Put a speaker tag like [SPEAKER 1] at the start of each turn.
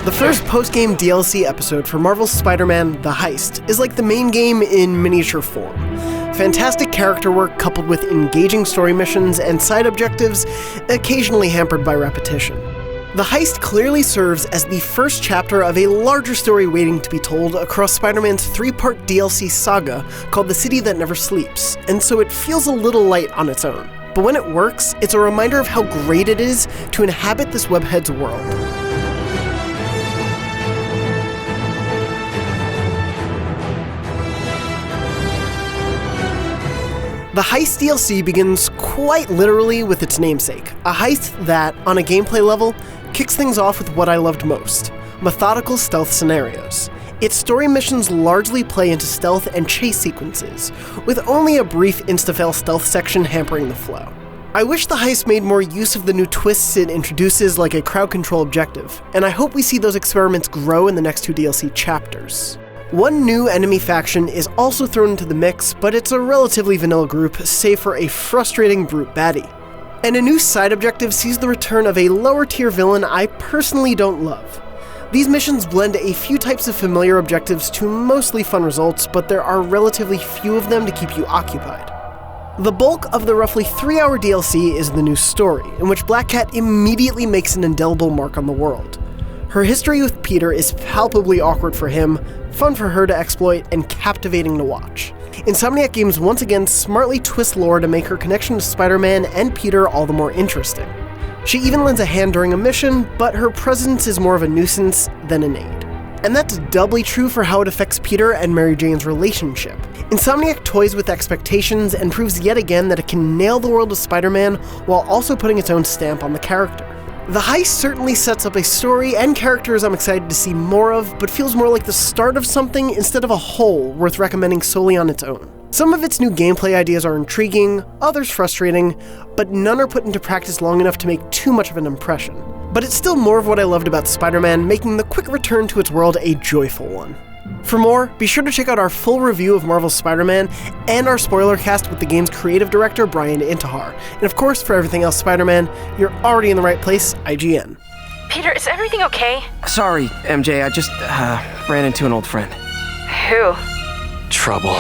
[SPEAKER 1] The first post-game DLC episode for Marvel's Spider-Man: The Heist is like the main game in miniature form. Fantastic character work coupled with engaging story missions and side objectives, occasionally hampered by repetition. The Heist clearly serves as the first chapter of a larger story waiting to be told across Spider-Man's 3-part DLC saga called The City That Never Sleeps, and so it feels a little light on its own. But when it works, it's a reminder of how great it is to inhabit this webhead's world. The Heist DLC begins quite literally with its namesake, a heist that, on a gameplay level, kicks things off with what I loved most: methodical stealth scenarios. Its story missions largely play into stealth and chase sequences, with only a brief insta-fail stealth section hampering the flow. I wish the heist made more use of the new twists it introduces, like a crowd control objective, and I hope we see those experiments grow in the next 2 DLC chapters. One new enemy faction is also thrown into the mix, but it's a relatively vanilla group, save for a frustrating brute baddie. And a new side objective sees the return of a lower tier villain I personally don't love. These missions blend a few types of familiar objectives to mostly fun results, but there are relatively few of them to keep you occupied. The bulk of the roughly 3-hour DLC is the new story, in which Black Cat immediately makes an indelible mark on the world. Her history with Peter is palpably awkward for him, fun for her to exploit, and captivating to watch. Insomniac Games once again smartly twists lore to make her connection to Spider-Man and Peter all the more interesting. She even lends a hand during a mission, but her presence is more of a nuisance than an aid. And that's doubly true for how it affects Peter and Mary Jane's relationship. Insomniac toys with expectations and proves yet again that it can nail the world of Spider-Man while also putting its own stamp on the character. The Heist certainly sets up a story and characters I'm excited to see more of, but feels more like the start of something instead of a whole worth recommending solely on its own. Some of its new gameplay ideas are intriguing, others frustrating, but none are put into practice long enough to make too much of an impression. But it's still more of what I loved about Spider-Man, making the quick return to its world a joyful one. For more, be sure to check out our full review of Marvel's Spider-Man and our spoiler cast with the game's creative director, Brian Intihar. And of course, for everything else Spider-Man, you're already in the right place, IGN.
[SPEAKER 2] Peter, is everything okay?
[SPEAKER 3] Sorry, MJ, I just ran into an old friend.
[SPEAKER 2] Who?
[SPEAKER 3] Trouble.